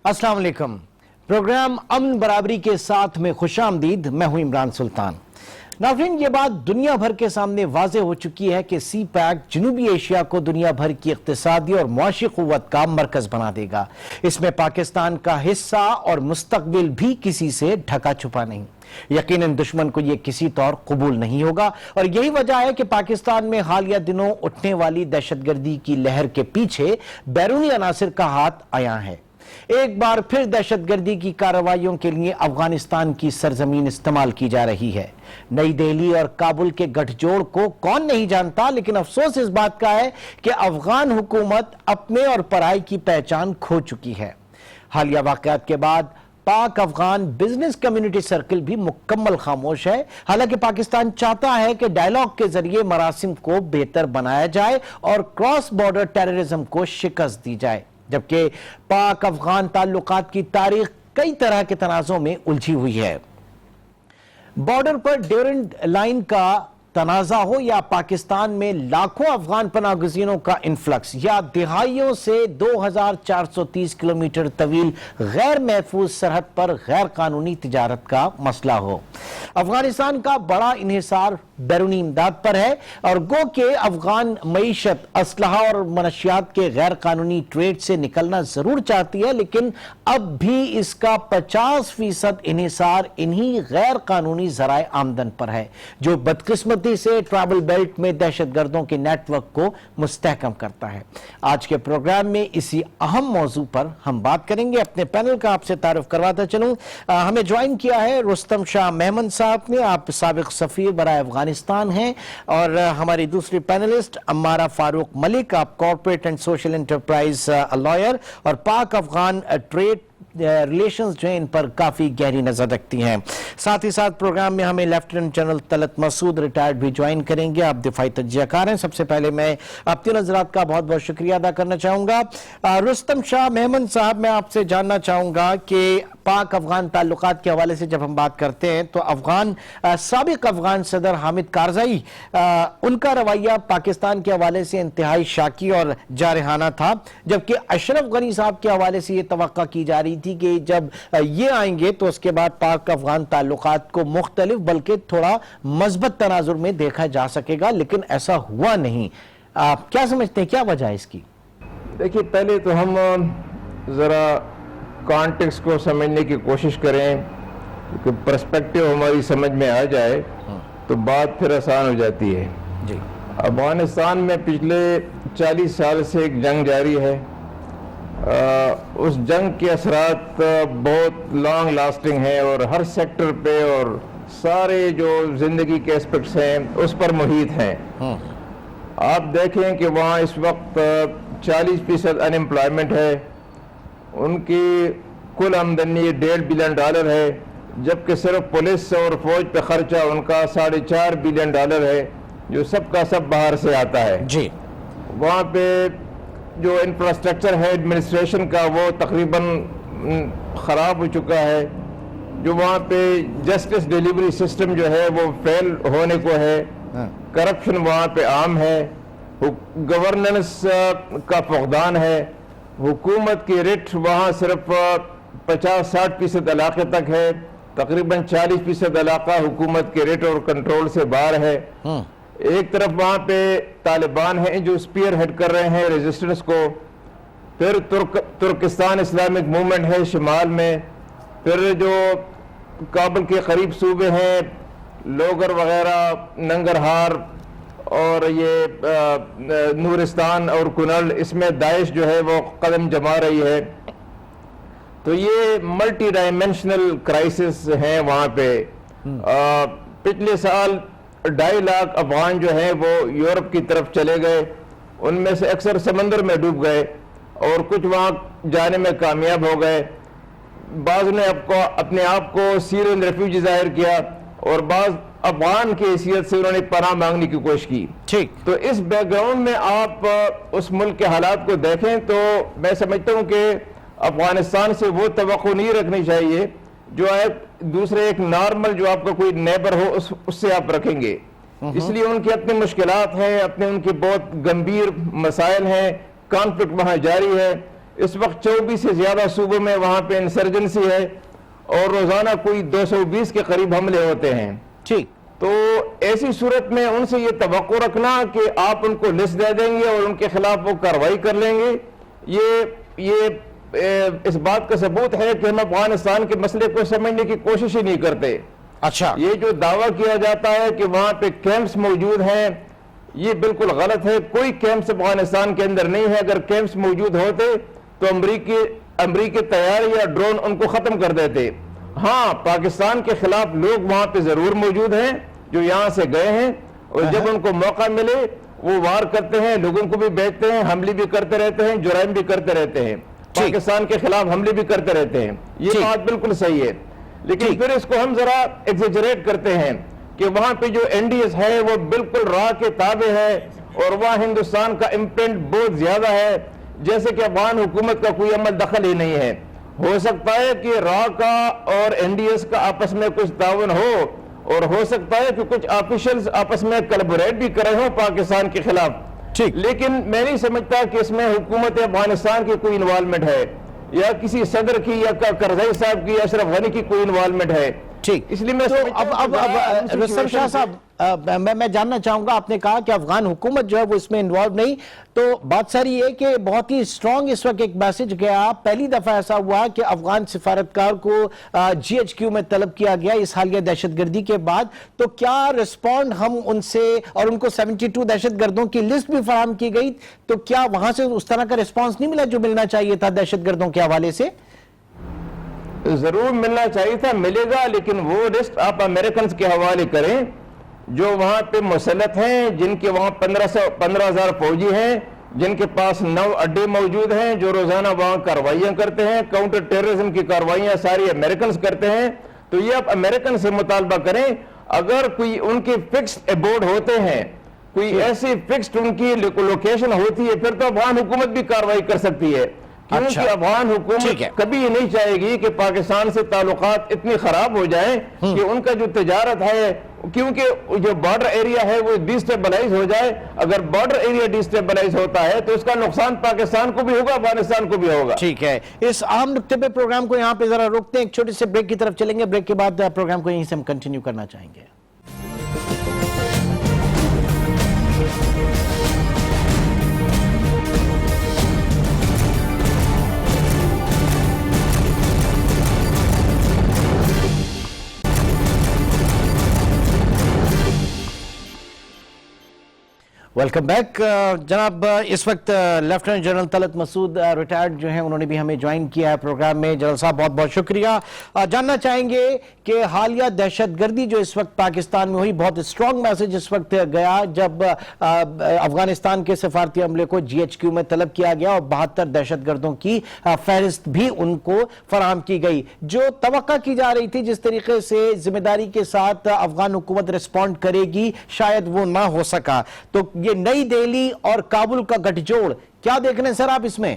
अस्सलाम वालेकुम। प्रोग्राम अमन बराबरी के साथ में खुशामदीद। मैं हूं इमरान सुल्तान। नाज़रीन, ये बात दुनिया भर के सामने वाज़े हो चुकी है कि सी पैक जनूबी एशिया को दुनिया भर की इक़्तिसादी और मुआशी क़ुव्वत का मरकज़ बना देगा। इसमें पाकिस्तान का हिस्सा और मुस्तक़बिल भी किसी से ढका छुपा नहीं। यकीनन दुश्मन को यह किसी तौर कबूल नहीं होगा और यही वजह है कि पाकिस्तान में हालिया दिनों उठने वाली दहशतगर्दी की लहर के पीछे बैरूनी अनासिर का हाथ आया है। एक बार फिर दहशतगर्दी की कार्रवाइयों के लिए अफगानिस्तान की सरजमीन इस्तेमाल की जा रही है। नई दिल्ली और काबुल के गठजोड़ को कौन नहीं जानता, लेकिन अफसोस इस बात का है कि अफगान हुकूमत अपने और पराई की पहचान खो चुकी है। हालिया वाक़यात के बाद पाक अफगान बिजनेस कम्युनिटी सर्कल भी मुकम्मल खामोश है। हालांकि पाकिस्तान चाहता है कि डायलॉग के जरिए मरासिम को बेहतर बनाया जाए और क्रॉस बॉर्डर टेररिज्म को शिकस्त दी जाए, जबकि पाक अफगान ताल्लुकात की तारीख कई तरह के तनाज़ों में उलझी हुई है। बॉर्डर पर ड्यूरेंट लाइन का तनाज़ा हो या पाकिस्तान में लाखों अफगान पनाहगज़ीनों का इन्फ्लक्स या दिहाइयों से 2430 किलोमीटर तवील गैर महफूज सरहद पर गैर कानूनी तिजारत का मसला हो, अफगानिस्तान का बड़ा इन्हिसार बैरूनी इमदाद पर है और गो के अफगान मईशत असलहा और मनशियात के गैर कानूनी ट्रेड से निकलना जरूर चाहती है, लेकिन अब भी इसका 50% इन्हिसार इन्हीं गैर कानूनी ज़राए आमदन पर है, जो बदकिस्मती से ट्रैवल बेल्ट में दहशतगर्दों के नेटवर्क को मुस्तहकम करता है। आज के प्रोग्राम में इसी अहम मौजू पर हम बात करेंगे। अपने पैनल का आपसे तारुफ करवाता चलूं। हमें ज्वाइन किया है रुस्तम शाह मेहमद साहब ने, आप साबिक सफीर बराए अफगानिस्तान हैं, और हमारी दूसरी पैनलिस्ट अम्मारा फारूक मलिक, आप corporate and social enterprise lawyer और पाक अफगान ट्रेड रिलेशंस जो है इन पर काफी गहरी नजर रखती हैं। साथ ही साथ प्रोग्राम में हमें lieutenant general Talat Masood retired भी ज्वाइन करेंगे। आप दिफाई तज्जियाकार हैं। सबसे पहले मैं आपके नजरात का बहुत बहुत शुक्रिया अदा करना चाहूंगा। रुस्तम शाह मेहमद साहब, मैं आपसे जानना चाहूंगा कि पाक अफगान ताल्लुकात के हवाले से जब हम बात करते हैं तो साबिक अफगान सदर हामिद कारज़ई, उनका रवैया पाकिस्तान के हवाले से इंतहाई शाकी और जारहाना था, जबकि अशरफ गनी साहब के हवाले से ये तवक्का की जा रही थी कि जब ये आएंगे तो उसके बाद पाक अफगान ताल्लुकात को मुख्तलिफ बल्कि थोड़ा मजबूत तनाजुर में देखा जा सकेगा, लेकिन ऐसा हुआ नहीं। आप क्या समझते हैं, क्या वजह है इसकी? देखिए, पहले तो हम ज़रा कॉन्टेक्स्ट को समझने की कोशिश करें कि पर्सपेक्टिव हमारी समझ में आ जाए तो बात फिर आसान हो जाती है जी। अफगानिस्तान में पिछले 40 साल से एक जंग जारी है। उस जंग के असरात बहुत लॉन्ग लास्टिंग हैं और हर सेक्टर पे और सारे जो जिंदगी के एस्पेक्ट्स हैं उस पर मुहित हैं। आप देखें कि वहाँ इस वक्त 40% अनएम्प्लॉयमेंट है, उनकी कुल आमदनी $1.5 बिलियन है, जबकि सिर्फ पुलिस और फौज पे खर्चा उनका $4.5 बिलियन है, जो सब का सब बाहर से आता है जी। वहाँ पे जो इंफ्रास्ट्रक्चर है एडमिनिस्ट्रेशन का वो तकरीबन ख़राब हो चुका है। जो वहाँ पे जस्टिस डिलीवरी सिस्टम जो है वो फेल होने को है, करप्शन वहाँ पे आम है, गवर्नेंस का फुकदान है, हुकूमत की रिट वहाँ सिर्फ 50-60% इलाके तक है, तकरीबन 40% इलाका हुकूमत के रिट और कंट्रोल से बाहर है। एक तरफ वहाँ पे तालिबान हैं जो स्पीयर हेड कर रहे हैं रेजिस्टेंस को, फिर तुर्किस्तान इस्लामिक मूवमेंट है शिमाल में, फिर जो काबुल के करीब सूबे हैं लोगर वगैरह, नंगरहार और ये नूरिस्तान और कुनल, इसमें दाइश जो है वो कदम जमा रही है। तो ये मल्टी डायमेंशनल क्राइसिस है वहाँ पे। पिछले साल 2.5 लाख अफगान जो है वो यूरोप की तरफ चले गए, उनमें से अक्सर समंदर में डूब गए और कुछ वहाँ जाने में कामयाब हो गए। बाज़ ने अपने आप को सीरियन रेफ्यूजी जाहिर किया और बाज़ अफगान की हैसियत से उन्होंने पनाह मांगने की कोशिश की। ठीक, तो इस बैकग्राउंड में आप उस मुल्क के हालात को देखें तो मैं समझता हूँ कि अफगानिस्तान से वो तवक्को नहीं रखनी चाहिए जो है दूसरे एक नॉर्मल जो आपका कोई नेबर हो उससे आप रखेंगे। इसलिए उनकी अपनी मुश्किलात हैं, अपने उनके बहुत गंभीर मसाइल हैं, कॉन्फ्लिक्ट वहाँ जारी है। اس وقت 24 سے زیادہ صوبوں میں وہاں پہ انسرجنسی ہے اور روزانہ کوئی 220 کے قریب حملے ہوتے ہیں. ٹھیک. تو ایسی صورت میں ان سے یہ توقع رکھنا کہ آپ ان کو لسٹ دے دیں گے اور ان کے خلاف وہ کارروائی کر لیں گے، یہ اس بات کا ثبوت ہے کہ ہم افغانستان کے مسئلے کو سمجھنے کی کوشش ہی نہیں کرتے. اچھا. یہ جو دعویٰ کیا جاتا ہے کہ وہاں پہ کیمپس موجود ہیں، یہ بالکل غلط ہے. کوئی کیمپس افغانستان کے اندر نہیں ہے. اگر کیمپس موجود ہوتے تو امریکی طیارے یا ڈرون ان کو ختم کر دیتے. ہاں، پاکستان کے خلاف لوگ وہاں پہ ضرور موجود ہیں جو یہاں سے گئے ہیں، اور جب ان کو موقع ملے وہ وار کرتے ہیں، لوگوں کو بھی بیچتے ہیں، حملے بھی کرتے رہتے ہیں، جرائم بھی کرتے رہتے ہیں، پاکستان کے خلاف حملے بھی کرتے رہتے ہیں. یہ بات بالکل صحیح ہے. لیکن پھر اس کو ہم ذرا ایگزیجریٹ کرتے ہیں کہ وہاں پہ جو این ڈی ایس ہے وہ بالکل راہ کے تابع ہے اور وہاں ہندوستان کا امپرنٹ بہت زیادہ ہے، جیسے کہ افغان حکومت کا کوئی عمل دخل ہی نہیں ہے. ہو سکتا ہے کہ را کا اور این ڈی ایس کا آپس میں کچھ تعاون ہو، اور ہو سکتا ہے کہ کچھ آفیشلز آپس میں کلبوریٹ بھی کرے ہوں پاکستان کے خلاف. لیکن میں نہیں سمجھتا کہ اس میں حکومت افغانستان کی کوئی انوالومنٹ ہے، یا کسی صدر کی یا کرزئی صاحب کی، اشرف غنی کی کوئی انوالومنٹ ہے. ٹھیک. اس لیے میں اب رستم شاہ صاحب، میں جاننا چاہوں گا، آپ نے کہا کہ افغان حکومت جو ہے وہ اس میں انوالو نہیں، تو بات ساری یہ کہ بہت ہی اسٹرانگ اس وقت ایک میسج گیا. پہلی دفعہ ایسا ہوا کہ افغان سفارتکار کو جی ایچ کیو میں طلب کیا گیا اس حالیہ دہشت گردی کے بعد. تو کیا رسپونڈ ہم ان سے، اور ان کو 72 دہشت گردوں کی لسٹ بھی فراہم کی گئی، تو کیا وہاں سے اس طرح کا رسپانس نہیں ملا جو ملنا چاہیے تھا دہشت گردوں کے حوالے سے؟ ضرور ملنا چاہیے تھا، ملے گا، لیکن وہ لسٹ آپ امریکنز کے حوالے کریں جو وہاں پہ مسلط ہیں، جن کے وہاں 15,000 فوجی ہیں، جن کے پاس 9 اڈے موجود ہیں، جو روزانہ وہاں کاروائیاں کرتے ہیں. کاؤنٹر ٹیررزم کی کاروائیاں ساری امریکنز کرتے ہیں. تو یہ آپ امریکن سے مطالبہ کریں. اگر کوئی ان کے فکسڈ ایبورڈ ہوتے ہیں، کوئی ایسی فکسڈ ان کی لوکیشن ہوتی ہے، پھر تو افغان حکومت بھی کارروائی کر سکتی ہے. کیونکہ افغان حکومت کبھی یہ نہیں چاہے گی کہ پاکستان سے تعلقات اتنی خراب ہو جائیں کہ ان کا جو تجارت ہے، کیونکہ جو بارڈر ایریا ہے وہ ڈیسٹیبلائز ہو جائے. اگر بارڈر ایریا ڈیسٹیبلائز ہوتا ہے تو اس کا نقصان پاکستان کو بھی ہوگا، افغانستان کو بھی ہوگا. ٹھیک ہے. اس اہم نکتے پہ پروگرام کو یہاں پہ ذرا روکتے ہیں، ایک چھوٹے سے بریک کی طرف چلیں گے. بریک کے بعد پروگرام کو یہیں سے ہم کنٹینیو کرنا چاہیں گے. Welcome back. جناب، اس وقت لیفٹیننٹ جنرل طلعت مسعود ریٹائرڈ جو ہیں، انہوں نے بھی ہمیں جوائن کیا ہے پروگرام میں. جنرل صاحب بہت بہت شکریہ. جاننا چاہیں گے کہ حالیہ دہشت گردی جو اس وقت پاکستان میں ہوئی، بہت اسٹرانگ میسج اس وقت گیا جب افغانستان کے سفارتی عملے کو جی ایچ کیو میں طلب کیا گیا اور 72 دہشت گردوں کی فہرست بھی ان کو فراہم کی گئی. جو توقع کی جا رہی تھی جس طریقے سے ذمہ داری کے ساتھ افغان حکومت ریسپونڈ کرے گی، شاید وہ نہ ہو سکا. تو یہ نئی دہلی اور کابل کا گٹھ جوڑ کیا دیکھ رہے ہیں سر آپ اس میں؟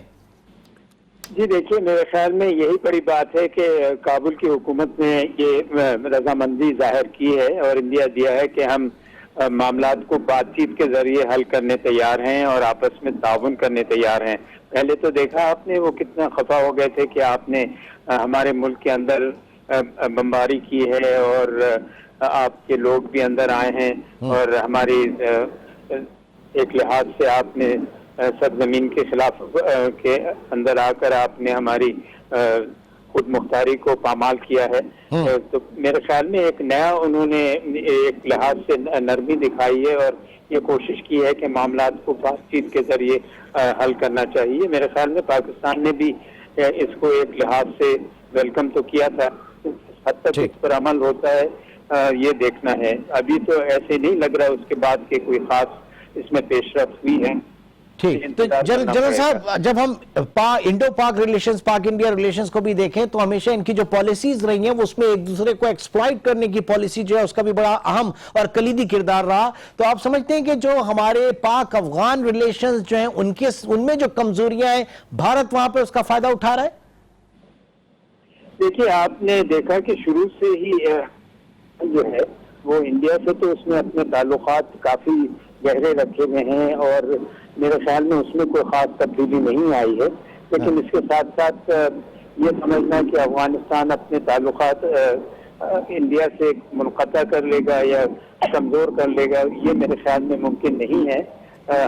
جی دیکھیے، میرے خیال میں یہی بڑی بات ہے کہ کابل کی حکومت نے یہ رضامندی ظاہر کی ہے اور اندیا دیا ہے کہ ہم معاملات کو بات چیت کے ذریعے حل کرنے تیار ہیں اور آپس میں تعاون کرنے تیار ہیں. پہلے تو دیکھا آپ نے وہ کتنا خفا ہو گئے تھے کہ آپ نے ہمارے ملک کے اندر بمباری کی ہے اور آپ کے لوگ بھی اندر آئے ہیں اور ہماری ایک لحاظ سے آپ نے سرزمین کے خلاف کے اندر آ کر آپ نے ہماری خود مختاری کو پامال کیا ہے. تو میرے خیال میں ایک نیا انہوں نے ایک لحاظ سے نرمی دکھائی ہے اور یہ کوشش کی ہے کہ معاملات کو بات چیت کے ذریعے حل کرنا چاہیے. میرے خیال میں پاکستان نے بھی اس کو ایک لحاظ سے ویلکم تو کیا تھا. حد تک اس پر عمل ہوتا ہے یہ دیکھنا ہے. ابھی تو ایسے نہیں لگ رہا اس کے بعد کہ کوئی خاص اس میں پیش رفت ہوئی ہے. ٹھیک. تو جنرل صاحب، جب ہم انڈو پاک ریلیشنز، پاک انڈیا ریلیشنز کو بھی دیکھیں تو ہمیشہ ان کی جو پالیسیز رہی ہیں وہ اس میں ایک دوسرے کو ایکسپلائٹ کرنے کی پالیسی جو ہے اس کا بھی بڑا اہم اور کلیدی کردار رہا. تو آپ سمجھتے ہیں کہ جو ہمارے پاک افغان ریلیشنز جو ہیں ان میں جو کمزوریاں ہیں، بھارت وہاں پہ اس کا فائدہ اٹھا رہا ہے؟ دیکھیے، آپ نے دیکھا کہ شروع سے ہی جو ہے وہ انڈیا سے تو اس میں اپنے تعلقات کافی گہرے رکھے ہوئے ہیں اور میرے خیال میں اس میں کوئی خاص تبدیلی نہیں آئی ہے. لیکن اس کے ساتھ ساتھ یہ سمجھنا کہ افغانستان اپنے تعلقات انڈیا سے منقطع کر لے گا یا کمزور کر لے گا، یہ میرے خیال میں ممکن نہیں ہے۔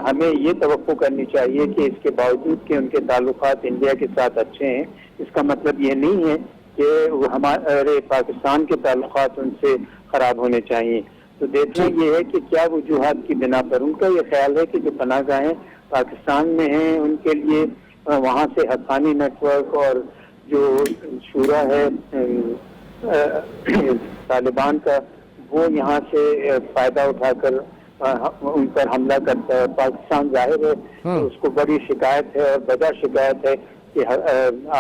ہمیں یہ توقع کرنی چاہیے کہ اس کے باوجود کہ ان کے تعلقات انڈیا کے ساتھ اچھے ہیں، اس کا مطلب یہ نہیں ہے کہ ہمارے پاکستان کے تعلقات ان سے خراب ہونے چاہیے۔ تو دیکھنا یہ ہے کہ کیا وجوہات کی بنا پر ان کا یہ خیال ہے کہ جو پناہ گاہیں پاکستان میں ہیں ان کے لیے وہاں سے حقانی نیٹ ورک اور جو شورا ہے طالبان کا، وہ یہاں سے فائدہ اٹھا کر ان پر حملہ کرتا ہے۔ پاکستان ظاہر ہے اس کو بڑی شکایت ہے اور وجہ شکایت ہے کہ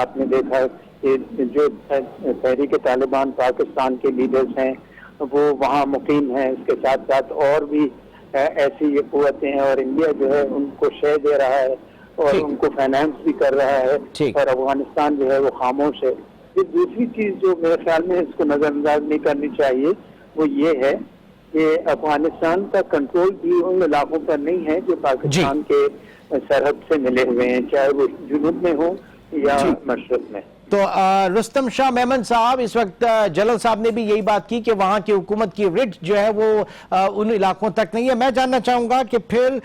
آپ نے دیکھا کہ جو تحریک طالبان پاکستان کے لیڈرز ہیں وہ وہاں مقیم ہیں، اس کے ساتھ ساتھ اور بھی ایسی یہ قوتیں ہیں، اور انڈیا جو ہے ان کو شے دے رہا ہے اور ان کو فائنانس بھی کر رہا ہے، اور افغانستان جو ہے وہ خاموش ہے۔ پھر دوسری چیز جو میرے خیال میں اس کو نظر انداز نہیں کرنی چاہیے وہ یہ ہے کہ افغانستان کا کنٹرول بھی ان علاقوں پر نہیں ہے جو پاکستان کے سرحد سے ملے ہوئے ہیں، چاہے وہ جنوب میں ہو یا مشرق میں۔ تو رستم شاہ میمن صاحب، اس وقت جلال صاحب نے بھی یہی بات کی کہ وہاں کی حکومت کی ریٹ جو ہے وہ ان علاقوں تک نہیں ہے۔ میں جاننا چاہوں گا کہ پھر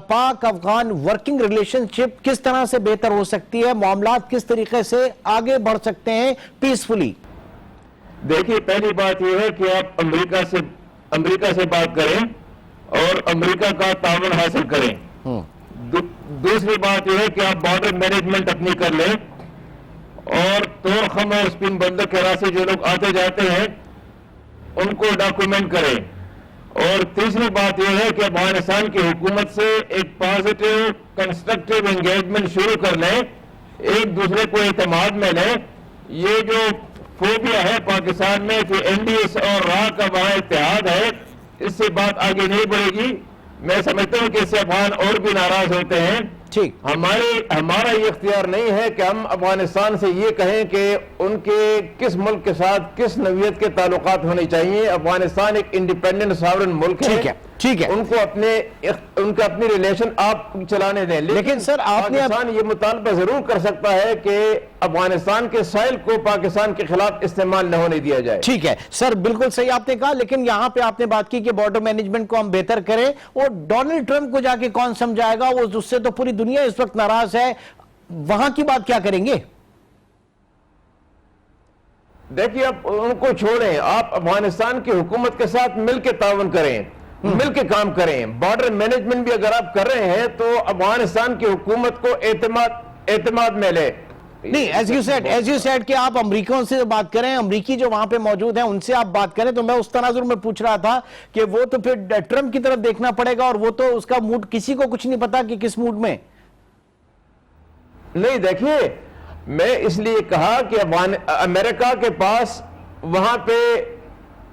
پاک افغان ورکنگ ریلیشن شپ کس طرح سے بہتر ہو سکتی ہے، معاملات کس طریقے سے آگے بڑھ سکتے ہیں پیسفلی؟ دیکھیے، پہلی بات یہ ہے کہ آپ امریکہ سے بات کریں اور امریکہ کا تعاون حاصل کریں۔ دوسری بات یہ ہے کہ آپ بارڈر مینجمنٹ اپنی کر لیں اور تورخم اور اسپن بندر کے راستے جو لوگ آتے جاتے ہیں ان کو ڈاکومنٹ کریں۔ اور تیسری بات یہ ہے کہ افغانستان کی حکومت سے ایک پازیٹیو کنسٹرکٹیو انگیجمنٹ شروع کر لیں، ایک دوسرے کو اعتماد میں لیں۔ یہ جو فوبیا ہے پاکستان میں کہ این ڈی ایس اور راہ کا وہاں اتحاد ہے، اس سے بات آگے نہیں بڑھے گی۔ میں سمجھتا ہوں کہ اس سے افغان اور بھی ناراض ہوتے ہیں۔ ہمارا یہ اختیار نہیں ہے کہ ہم افغانستان سے یہ کہیں کہ ان کے کس ملک کے ساتھ کس نوعیت کے تعلقات ہونے چاہیے۔ افغانستان ایک انڈیپینڈنٹ ساورن ملک ہے، ٹھیک ہے، ان کا اپنی ریلیشن آپ چلانے دیں، لیکن سر پاکستان یہ مطالبہ ضرور کر سکتا ہے کہ افغانستان کے سائل کو پاکستان کے خلاف استعمال نہ ہونے دیا جائے۔ ٹھیک ہے سر، بالکل صحیح آپ نے کہا، لیکن یہاں پہ آپ نے بات کی کہ بارڈر مینجمنٹ کو ہم بہتر کریں، اور ڈونلڈ ٹرمپ کو جا کے کون سمجھائے گا؟ وہ اس سے تو پوری دنیا اس وقت ناراض ہے، وہاں کی بات کیا کریں گے؟ دیکھیے، آپ ان کو چھوڑیں، آپ افغانستان کی حکومت کے ساتھ مل کے تعاون کریں، مل کے کام کریں۔ بارڈر مینجمنٹ بھی اگر آپ کر رہے ہیں تو افغانستان کی حکومت کو اعتماد میں لے۔ نہیں، ایز یو سیڈ کہ آپ امریکیوں سے بات کریں، امریکی جو وہاں پہ موجود ہیں ان سے آپ بات کریں، تو میں اس تناظر میں پوچھ رہا تھا کہ وہ تو پھر ٹرمپ کی طرف دیکھنا پڑے گا، اور وہ تو اس کا موڈ کسی کو کچھ نہیں پتا کہ کس موڈ میں۔ نہیں، دیکھیے، میں اس لیے کہا کہ امریکہ کے پاس وہاں پہ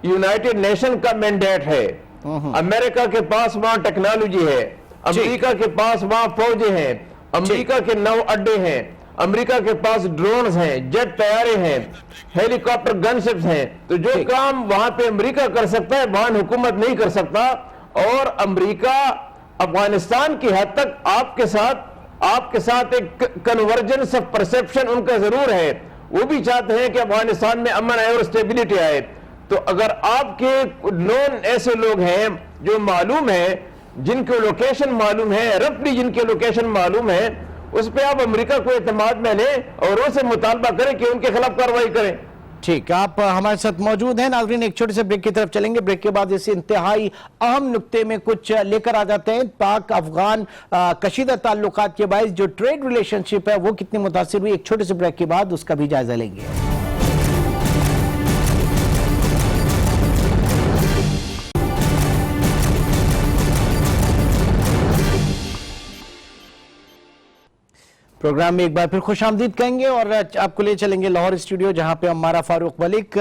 یونائٹڈ نیشن کا مینڈیٹ ہے، امریکہ کے پاس وہاں ٹیکنالوجی ہے، امریکہ کے پاس وہاں فوجیں ہیں، امریکہ کے 9 اڈے ہیں، امریکہ کے پاس ڈرونز ہیں، جیٹ طیارے ہیں، ہیلی کاپٹر گن شپس ہیں۔ تو جو کام وہاں پہ امریکہ کر سکتا ہے وہاں حکومت نہیں کر سکتا، اور امریکہ افغانستان کی حد تک آپ کے ساتھ ایک کنورجنس آف پرسپشن ان کا ضرور ہے۔ وہ بھی چاہتے ہیں کہ افغانستان میں امن آئے اور اسٹیبلٹی آئے۔ تو اگر آپ کے نون ایسے لوگ ہیں جو معلوم ہے، جن کو لوکیشن معلوم ہے، رفلی جن کے لوکیشن معلوم ہے، اس پہ آپ امریکہ کو اعتماد میں لیں اور ان سے مطالبہ کریں کہ ان کے خلاف کارروائی کریں۔ ٹھیک، آپ ہمارے ساتھ موجود ہیں۔ ناظرین، ایک چھوٹے سے بریک کی طرف چلیں گے، بریک کے بعد اس انتہائی اہم نقطے میں کچھ لے کر آ جاتے ہیں۔ پاک افغان کشیدہ تعلقات کے باعث جو ٹریڈ ریلیشن شپ ہے وہ کتنی متاثر ہوئی، ایک چھوٹے سے بریک کے بعد اس کا بھی جائزہ لیں گے۔ پروگرام میں ایک بار پھر خوش آمدید کہیں گے، اور آپ کو لے چلیں گے لاہور اسٹوڈیو، جہاں پہ ہمارا Farooq Malik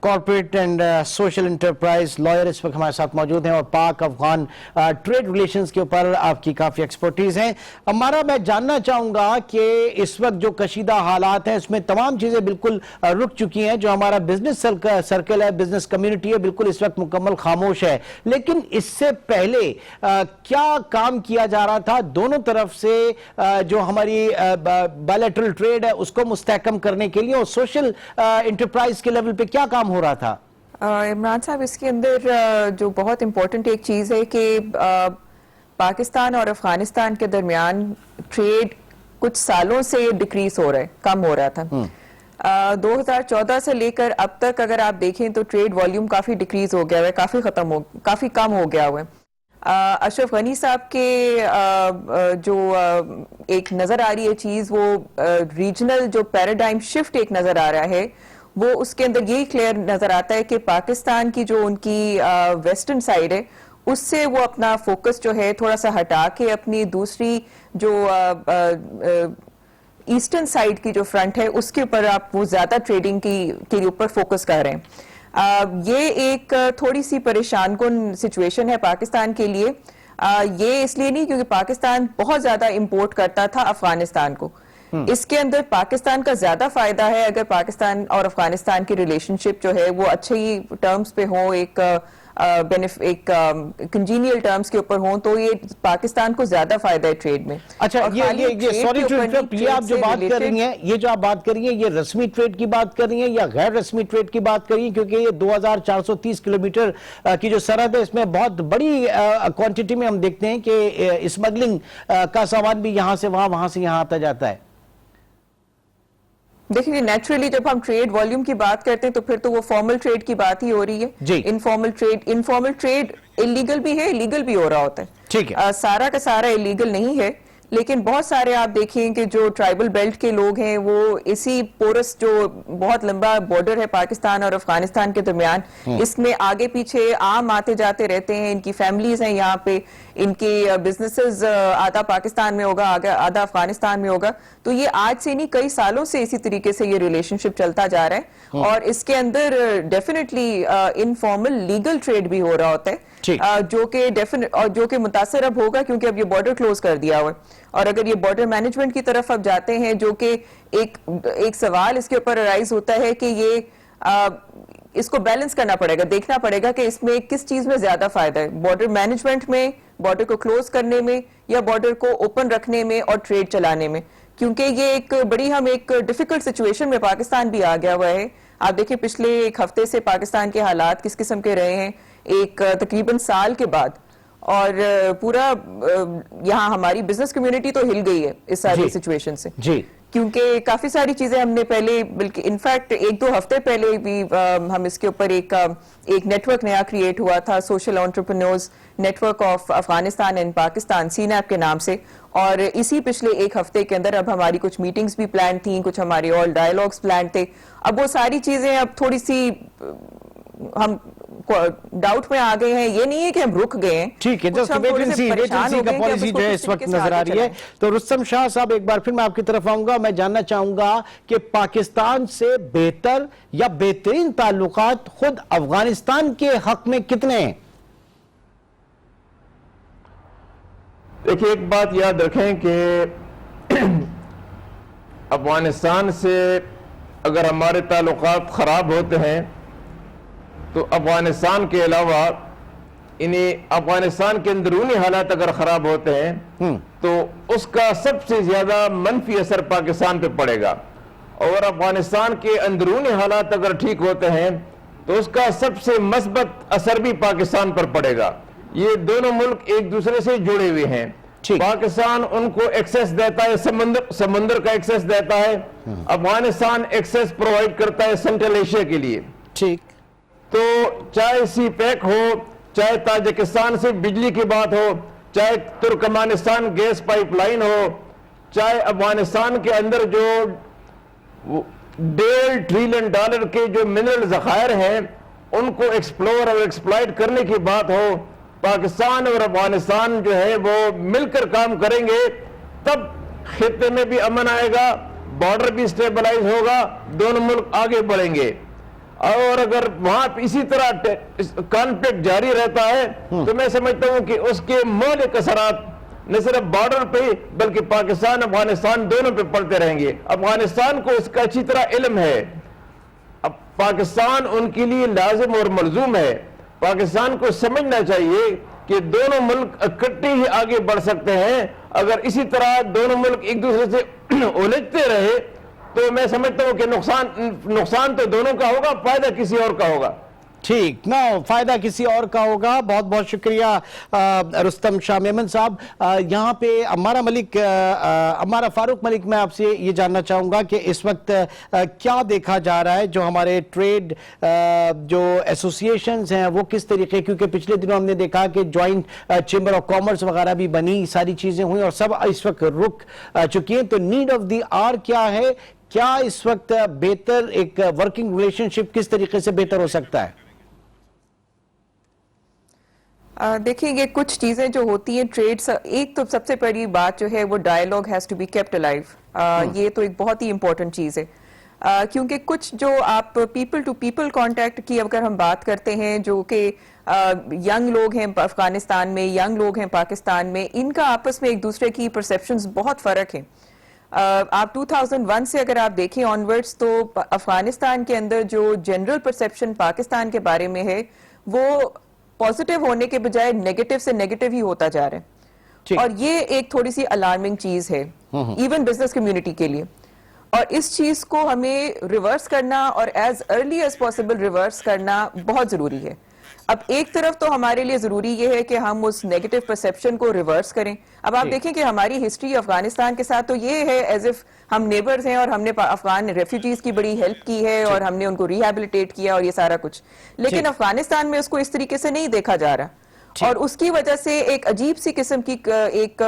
corporate and social enterprise lawyer اس وقت ہمارے ساتھ موجود ہیں، اور پاک افغان ٹریڈ ریلیشنز کے اوپر آپ کی کافی ایکسپرٹیز ہیں۔ ہمارا میں جاننا چاہوں گا کہ اس وقت جو کشیدہ حالات ہیں اس میں تمام چیزیں بالکل رک چکی ہیں، جو ہمارا بزنس سرکل ہے، بزنس کمیونٹی ہے، بالکل اس وقت مکمل خاموش ہے، لیکن اس سے پہلے کیا کام کیا جا رہا تھا دونوں طرف سے؟ جو ہماری बायलैटरल ट्रेड है उसको मुस्तहकम करने के लिए और सोशल इंटरप्राइज के लेवल पे क्या काम हो रहा था? इमरान साहब, इसके अंदर जो बहुत इम्पोर्टेंट एक चीज़ है कि पाकिस्तान और अफगानिस्तान के दरमियान ट्रेड कुछ सालों से डिक्रीज हो रहा है, कम हो रहा था। 2014 से लेकर अब तक अगर आप देखें तो ट्रेड वॉल्यूम काफ़ी डिक्रीज हो गया है, काफ़ी कम हो गया हुआ है। अशरफ गनी साहब के जो एक नज़र आ रही है चीज़, वो रीजनल जो पैराडाइम शिफ्ट एक नज़र आ रहा है, वो उसके अंदर यही क्लियर नज़र आता है कि पाकिस्तान की जो उनकी वेस्टर्न साइड है उससे वो अपना फोकस जो है थोड़ा सा हटा के अपनी दूसरी जो ईस्टर्न साइड की जो फ्रंट है उसके ऊपर आप वो ज्यादा ट्रेडिंग के ऊपर फोकस कर रहे हैं। ये एक थोड़ी सी परेशान कुन सिचुएशन है पाकिस्तान के लिए। ये इसलिए नहीं क्योंकि पाकिस्तान बहुत ज्यादा इंपोर्ट करता था अफगानिस्तान को। इसके अंदर पाकिस्तान का ज्यादा फायदा है अगर पाकिस्तान और अफगानिस्तान की रिलेशनशिप जो है वो अच्छे ही टर्म्स पे हो, एक कंजीनियल टर्म्स के ऊपर हो, तो ये पाकिस्तान को ज्यादा फायदा है ट्रेड में। अच्छा, ये सॉरी टू इंटरप्ट, ये आप जो बात कर रही हैं, ये जो आप बात कर रही हैं, ये रस्मी ट्रेड की बात कर रही हैं या गैर रस्मी ट्रेड की बात कर रही हैं? क्योंकि ये 2430 किलोमीटर की जो सरहद है इसमें बहुत बड़ी क्वांटिटी में हम देखते हैं कि स्मगलिंग का सामान भी यहां से वहां से यहां आता जाता है। देखिए, नेचुरली जब हम ट्रेड वॉल्यूम की बात करते हैं तो फिर तो वो फॉर्मल ट्रेड की बात ही हो रही है। इनफॉर्मल ट्रेड इलीगल भी है, इलीगल भी हो रहा होता है। ठीक है, सारा का सारा इलीगल नहीं है, लेकिन बहुत सारे आप देखें कि जो ट्राइबल बेल्ट के लोग हैं वो इसी पोरस जो बहुत लंबा बॉर्डर है पाकिस्तान और अफगानिस्तान के दरमियान, इसमें आगे पीछे आम आते जाते रहते हैं, इनकी फैमिलीज हैं यहाँ पे, इनके बिजनेसेस आधा पाकिस्तान में होगा, आधा अफगानिस्तान में होगा। तो ये आज से नहीं, कई सालों से इसी तरीके से ये रिलेशनशिप चलता जा रहा है और इसके अंदर डेफिनेटली इनफॉर्मल लीगल ट्रेड भी हो रहा होता है, जो कि मुतासर अब होगा क्योंकि अब ये बॉर्डर क्लोज कर दिया हुआ है। और अगर ये बॉर्डर मैनेजमेंट की तरफ अब जाते हैं, जो कि एक सवाल इसके ऊपर अराइज होता है कि ये इसको बैलेंस करना पड़ेगा, देखना पड़ेगा कि इसमें किस चीज में ज्यादा फायदा है, बॉर्डर मैनेजमेंट में, बॉर्डर को क्लोज करने में, या बॉर्डर को ओपन रखने में और ट्रेड चलाने में। क्योंकि ये एक डिफिकल्ट सिचुएशन में पाकिस्तान भी आ गया हुआ है। आप देखिए पिछले एक हफ्ते से पाकिस्तान के हालात किस किस्म के रहे हैं, एक तकरीबन साल के बाद, और पूरा यहाँ हमारी बिजनेस कम्युनिटी तो हिल गई है इस सारी सिचुएशन से जी, क्योंकि काफी सारी चीजें हमने पहले, बल्कि इनफैक्ट 1-2 हफ्ते पहले भी हम इसके ऊपर एक नेटवर्क नया क्रिएट हुआ था, social entrepreneurs network of Afghanistan and Pakistan, सीनैप के नाम से। और इसी पिछले एक हफ्ते के अंदर अब हमारी कुछ मीटिंग्स भी प्लान थी, कुछ हमारे ऑल डायलॉग्स प्लान थे। अब वो सारी चीजें अब थोड़ी सी हम डाउट में आ गए हैं, ये नहीं है कि हम रुक गए हैं। ठीक है, जस्ट वेटेंसी का पॉलिसी जो है इस वक्त नजर आ रही है। तो रुस्तम शाह साहब, एक बार फिर मैं आपकी तरफ आऊंगा। मैं जानना चाहूंगा कि पाकिस्तान से बेहतर या बेहतरीन ताल्लुकात खुद अफगानिस्तान के हक में कितने हैं? देखिए, एक बात याद रखें कि अफगानिस्तान से अगर हमारे ताल्लुकात खराब होते हैं तो अफगानिस्तान के अलावा अफगानिस्तान के अंदरूनी हालात अगर खराब होते हैं तो उसका सबसे ज्यादा मनफी असर पाकिस्तान पे पड़ेगा, और अफगानिस्तान के अंदरूनी हालात अगर ठीक होते हैं तो उसका सबसे मस्बत असर भी पाकिस्तान पर पड़ेगा। ये दोनों मुल्क एक दूसरे से जुड़े हुए हैं। पाकिस्तान उनको एक्सेस देता है, समुंदर का एक्सेस देता है, अफगानिस्तान एक्सेस प्रोवाइड करता है सेंट्रल एशिया के लिए। ठीक, तो चाहे सी पैक हो, चाहे ताजिकिस्तान से बिजली की बात हो, चाहे तुर्कमानिस्तान गैस पाइपलाइन हो, चाहे अफगानिस्तान के अंदर जो $1.5 ट्रिलियन के जो मिनरल ज़खायर हैं उनको एक्सप्लोर और एक्सप्लॉइट करने की बात हो, पाकिस्तान और अफगानिस्तान जो है वो मिलकर काम करेंगे, तब खित्ते में भी अमन आएगा, बॉर्डर भी स्टेबलाइज होगा, दोनों मुल्क आगे बढ़ेंगे। और अगर वहां इसी तरह कॉन्फ्लिक्ट जारी रहता है तो मैं समझता हूं कि उसके मौलिक असरात न सिर्फ बॉर्डर पे बल्कि पाकिस्तान अफगानिस्तान दोनों पे पड़ते रहेंगे। अफगानिस्तान को इसका अच्छी तरह इल्म है, अब पाकिस्तान उनके लिए लाजिम और मलजूम है। पाकिस्तान को समझना चाहिए कि दोनों मुल्क इकट्ठे ही आगे बढ़ सकते हैं अगर इसी तरह दोनों मुल्क एक दूसरे से उलझते रहे तो मैं समझता हूँ कि नुकसान तो दोनों का होगा, फायदा किसी और का होगा। ठीक ना, फायदा किसी और का होगा। बहुत बहुत शुक्रिया रुस्तम शाह मेमन साहब। यहाँ पे अमारा फारूक मलिक, मैं आपसे ये जानना चाहूँगा कि इस वक्त क्या देखा जा रहा है, जो हमारे ट्रेड जो एसोसिएशंस हैं वो किस तरीके, क्योंकि पिछले दिनों हमने देखा कि जॉइंट चेंबर ऑफ कॉमर्स वगैरह भी बनी, सारी चीज़ें हुई और सब इस वक्त रुक चुकी हैं। तो नीड ऑफ द आवर क्या है, क्या इस वक्त बेहतर एक वर्किंग रिलेशनशिप किस तरीके से बेहतर हो सकता है? देखिए, ये कुछ चीजें जो होती हैं ट्रेड, एक तो सबसे बड़ी बात जो है वो dialogue has to be kept alive. ये तो एक बहुत ही इंपॉर्टेंट चीज है, क्योंकि कुछ जो आप पीपल टू पीपल कांटेक्ट की अगर हम बात करते हैं, जो कि यंग लोग हैं अफगानिस्तान में, यंग लोग हैं पाकिस्तान में, इनका आपस में एक दूसरे की परसेप्शंस बहुत फर्क है। आप 2001 से अगर आप देखें ऑनवर्ड्स, तो अफगानिस्तान के अंदर जो जनरल परसेप्शन पाकिस्तान के बारे में है वो पॉजिटिव होने के बजाय नेगेटिव से नेगेटिव ही होता जा रहा है, और ये एक थोड़ी सी अलार्मिंग चीज है इवन बिजनेस कम्युनिटी के लिए। और इस चीज को हमें रिवर्स करना और as early as possible reverse करना बहुत जरूरी है। अब एक तरफ तो हमारे लिए जरूरी ये है कि हम उस नेगेटिव परसेप्शन को रिवर्स करें। अब आप देखें कि हमारी हिस्ट्री अफगानिस्तान के साथ तो ये है एज इफ हम नेबर्स हैं और हमने अफगान रेफ्यूजीज की बड़ी हेल्प की है और हमने उनको रिहैबिलिटेट किया और ये सारा कुछ, लेकिन अफगानिस्तान में उसको इस तरीके से नहीं देखा जा रहा, और उसकी वजह से एक अजीब सी किस्म की एक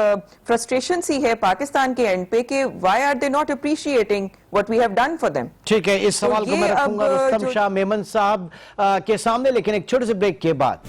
फ्रस्ट्रेशन सी है पाकिस्तान के एंड पे कि why are they not appreciating what we have done for them. ठीक है, इस सवाल को मैं रखूंगा रुस्तम शाह मेमन साहब के सामने, लेकिन एक छोटे से ब्रेक के बाद।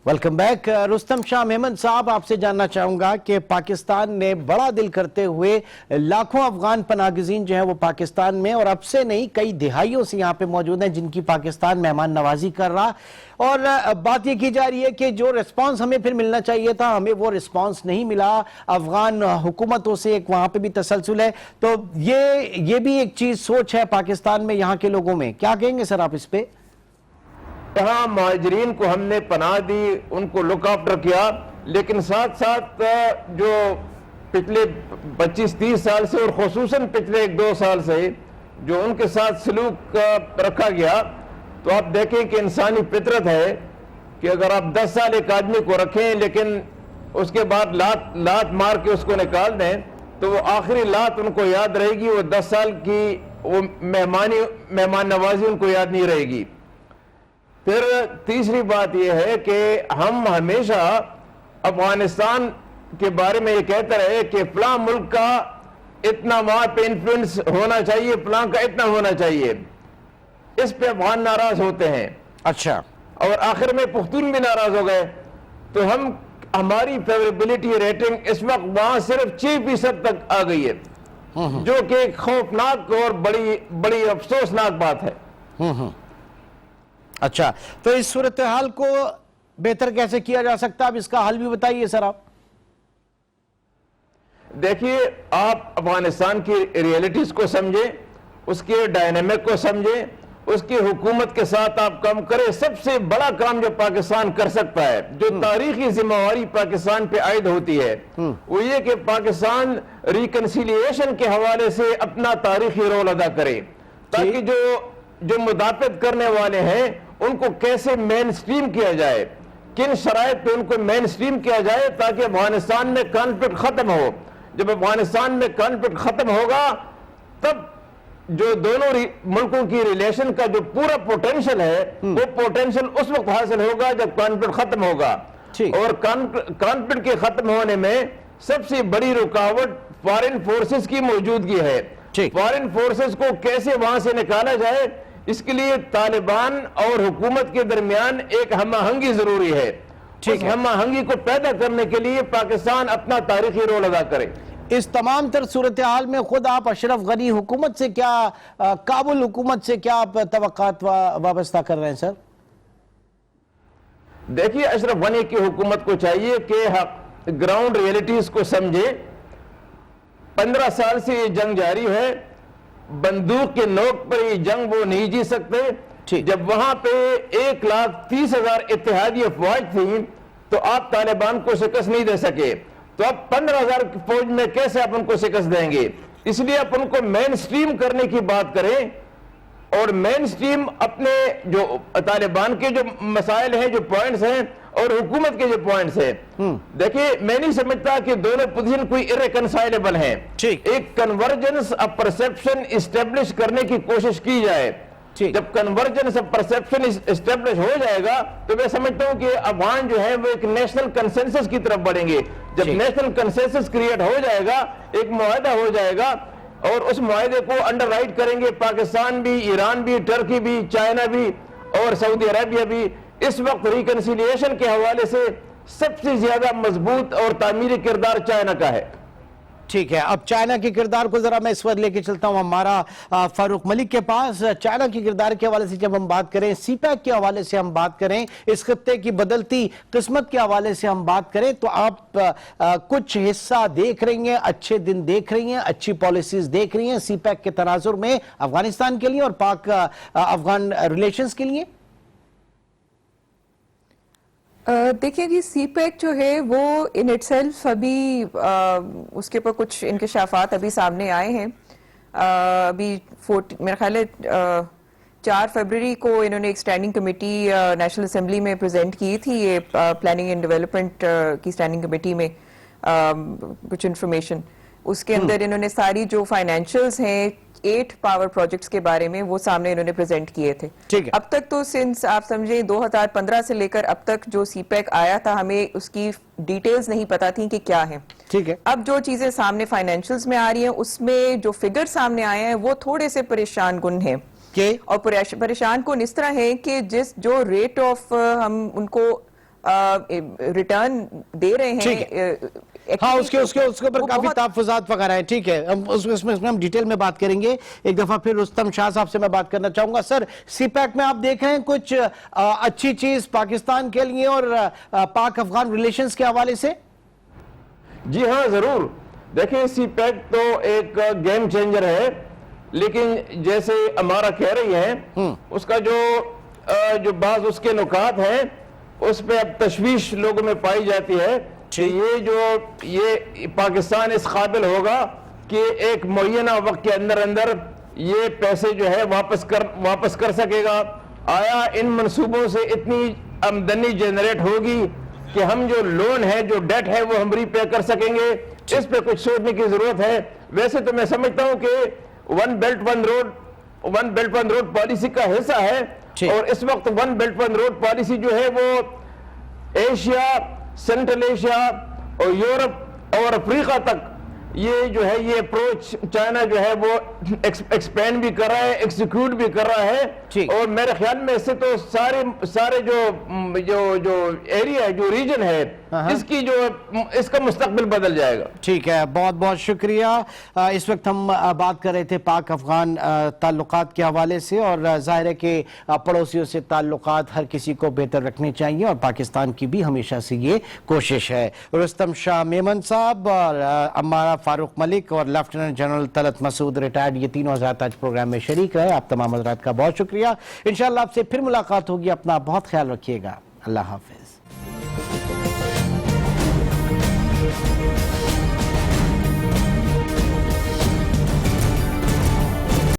Welcome back. रुस्तम शाह मेमन साहब, आपसे जानना चाहूंगा कि पाकिस्तान ने बड़ा दिल करते हुए लाखों अफगान पनाहगज़ीन जो है वो पाकिस्तान में और अब से नहीं कई दिहाइयों से यहाँ पे मौजूद हैं, जिनकी पाकिस्तान मेहमान नवाजी कर रहा, और बात ये की जा रही है कि जो रिस्पांस हमें फिर मिलना चाहिए था, हमें वो रिस्पांस नहीं मिला। अफगान हुकूमतों से एक वहाँ पे भी तसलसल है, तो ये भी एक चीज सोच है पाकिस्तान में यहाँ के लोगों में, क्या कहेंगे सर आप इस पे? यहाँ महाजरीन को हमने पनाह दी, उनको लुक आफ्टर किया, लेकिन साथ साथ जो पिछले 25-30 साल से और खुसूसन पिछले 1-2 साल से जो उनके साथ सलूक रखा गया, तो आप देखें कि इंसानी फितरत है कि अगर आप 10 साल एक आदमी को रखें लेकिन उसके बाद लात मार के उसको निकाल दें, तो वो आखिरी लात उनको याद रहेगी, वो 10 साल की वो मेहमान नवाजी उनको याद नहीं रहेगी। फिर तीसरी बात यह है कि हम हमेशा अफगानिस्तान के बारे में ये कहते रहे कि फलां मुल्क का इतना वहां पे इन्फ्लुएंस होना चाहिए, फलां का इतना होना चाहिए, इस पे अफगान नाराज होते हैं। अच्छा, और आखिर में पुख्तून भी नाराज हो गए, तो हमारी फेवरेबिलिटी रेटिंग इस वक्त वहां सिर्फ 6% तक आ गई है, जो कि एक खौफनाक और बड़ी अफसोसनाक बात है। अच्छा, तो इस सूरत हाल को बेहतर कैसे किया जा सकता है, अब इसका हल भी बताइए सर आप। देखिए, आप अफगानिस्तान की रियलिटीज को समझें, उसके डायनामिक को समझें, उसकी हुकूमत के साथ आप काम करें। सबसे बड़ा काम जो पाकिस्तान कर सकता है, जो तारीखी जिम्मेवारी पाकिस्तान पे आयद होती है, वो ये कि पाकिस्तान रिकंसिलिएशन के हवाले से अपना तारीखी रोल अदा करे, ताकि जो मुदाफित करने वाले हैं उनको कैसे मेन स्ट्रीम किया जाए, किन शराइत पे उनको मेन स्ट्रीम किया जाए, ताकि अफगानिस्तान में कॉन्फ्लिक्ट खत्म हो। जब अफगानिस्तान में कॉन्फ्लिक्ट खत्म होगा, तब जो दोनों मुल्कों की रिलेशन का जो पूरा पोटेंशियल है, वो पोटेंशियल उस वक्त हासिल होगा जब कॉन्फ्लिक्ट खत्म होगा। और कॉन्फ्लिक्ट के खत्म होने में सबसे बड़ी रुकावट फॉरेन फोर्सेस की मौजूदगी है। फॉरेन फोर्सेस को कैसे वहां से निकाला जाए, इसके लिए तालिबान और हुकूमत के दरमियान एक हमाहंगी जरूरी है। उस हमाहंगी को पैदा करने के लिए पाकिस्तान अपना तारीखी रोल अदा करे। इस तमाम तर सूरत हाल में खुद आप अशरफ गनी हुकूमत से क्या, काबुल हुकूमत से क्या आप तवक्कात वाबस्ता कर रहे हैं सर? देखिए, अशरफ गनी की हुकूमत को चाहिए कि ग्राउंड रियलिटीज को समझे। 15 साल से ये जंग जारी है, बंदूक के नोक पर ये जंग वो नहीं जी सकते। ٹھیک۔ جب وہاں پہ 1,30,000 اتحادی افواج تھیں تو آپ طالبان کو شکست نہیں دے سکے، تو اب 15,000 کی فوج میں کیسے آپ ان کو شکست دیں گے؟ اس لیے آپ ان کو مین سٹریم کرنے کی بات کریں، اور مین سٹریم اپنے جو طالبان کے جو مسائل ہیں، جو پوائنٹس ہیں، اور حکومت کے جو پوائنٹس ہیں، دیکھیں میں نہیں سمجھتا کہ دونوں پوزیشن کوئی irreconcilable ہیں۔ ٹھیک۔ ایک کنورجنس آف پرسپشن اسٹیبلش کرنے کی کوشش کی جائے، جب کنورجنس آف پرسپشن اسٹیبلش ہو جائے گا تو میں سمجھتا ہوں کہ افغان جو ہے وہ ایک نیشنل کنسنسس کی طرف بڑھیں گے۔ جب نیشنل کنسنسس کریٹ ہو جائے گا، ایک معاہدہ ہو جائے گا، اور اس معاہدے کو انڈر رائٹ کریں گے پاکستان بھی، ایران بھی، ٹرکی بھی، چائنا بھی اور سعودی عربیہ بھی۔ اس وقت ریکنسیلیشن کے حوالے سے سب سے زیادہ مضبوط اور تعمیری کردار چائنا کا ہے۔ ٹھیک ہے، اب چائنا کے کردار کو ذرا میں اس وقت لے کے چلتا ہوں ہمارا فاروق ملک کے پاس۔ چائنا کے کردار کے حوالے سے جب ہم بات کریں، سی پیک کے حوالے سے ہم بات کریں، اس خطے کی بدلتی قسمت کے حوالے سے ہم بات کریں، تو آپ کچھ حصہ دیکھ رہی ہیں، اچھے دن دیکھ رہی ہیں، اچھی پالیسیز دیکھ رہی ہیں سی پیک کے تناظر میں افغانستان کے لیے اور پاک افغان ریلیشنز کے لیے؟ دیکھیں جی، سی پیک جو ہے وہ ان اٹ سیلف ابھی اس کے اوپر کچھ انکشافات ابھی سامنے آئے ہیں۔ ابھی میرا خیال ہے 4 فروری کو انہوں نے ایک اسٹینڈنگ کمیٹی نیشنل اسمبلی میں پریزنٹ کی تھی، یہ پلاننگ اینڈ ڈیولپمنٹ کی اسٹینڈنگ کمیٹی میں کچھ انفارمیشن، اس کے اندر انہوں نے ساری جو فائنینشیلز ہیں 8 پاور پروجیکٹس کے بارے میں وہ سامنے انہوں نے پریزنٹ کیے تھے۔ اب تک تو سنس آپ سمجھیں 2015 سے لے کر اب تک جو سی پیک آیا تھا، ہمیں اس کی ڈیٹیلز نہیں پتا تھیں کہ کیا ہے۔ ٹھیک ہے، اب جو چیزیں سامنے فائنینشیلز میں آ رہی ہیں، اس میں جو فگر سامنے آئے ہیں وہ تھوڑے سے پریشان کن ہیں، اور پریشان کن اس طرح ہے کہ جو ریٹ آف ہم ان کو ریٹرن دے رہے ہیں، ہاں اس کے اوپر کافی تحفظات وغیرہ ہیں۔ ٹھیک ہے، اس میں ہم ڈیٹیل میں بات کریں گے۔ ایک دفعہ پھر رستم شاہ صاحب سے میں بات کرنا چاہوں گا۔ سر، سی پیک میں آپ دیکھ رہے ہیں کچھ اچھی چیز پاکستان کے لیے اور پاک افغان ریلیشنز کے حوالے سے؟ جی ہاں، ضرور۔ دیکھیں سی پیک تو ایک گیم چینجر ہے، لیکن جیسے ہمارا کہہ رہی ہیں اس کا جو بعض اس کے نکات ہیں اس پہ اب تشویش لوگوں میں پائی جاتی ہے کہ یہ پاکستان اس قابل ہوگا کہ ایک معینہ وقت کے اندر یہ پیسے جو ہے واپس کر سکے گا؟ آیا ان منصوبوں سے اتنی آمدنی جنریٹ ہوگی کہ ہم جو لون ہے، جو ڈیٹ ہے، وہ ہم ری پے کر سکیں گے؟ اس پہ کچھ سوچنے کی ضرورت ہے۔ ویسے تو میں سمجھتا ہوں کہ one belt one road policy کا حصہ ہے، اور اس وقت one belt one road policy جو ہے وہ ایشیا، سینٹرل ایشیا اور یورپ اور افریقہ تک یہ جو ہے یہ اپروچ چائنا جو ہے وہ ایکسپینڈ بھی کر رہا ہے، ایکسیکیوٹ بھی کر رہا ہے، اور میرے خیال میں اس سے تو سارے جو ایریا ہے، جو ریجن ہے، اس کا مستقبل بدل جائے گا۔ ٹھیک ہے، بہت بہت شکریہ۔ اس وقت ہم بات کر رہے تھے پاک افغان تعلقات کے حوالے سے، اور ظاہر ہے کہ پڑوسیوں سے تعلقات ہر کسی کو بہتر رکھنے چاہیے، اور پاکستان کی بھی ہمیشہ سے یہ کوشش ہے۔ رستم شاہ میمن صاحب اور ہمارا فاروق ملک اور لیفٹیننٹ جنرل طلعت مسعود ریٹائرڈ، یہ تینوں حضرات آج پروگرام میں شریک رہے۔ آپ تمام حضرات کا بہت شکریہ۔ انشاءاللہ آپ سے پھر ملاقات ہوگی۔ اپنا بہت خیال رکھیے گا۔ اللہ حافظ۔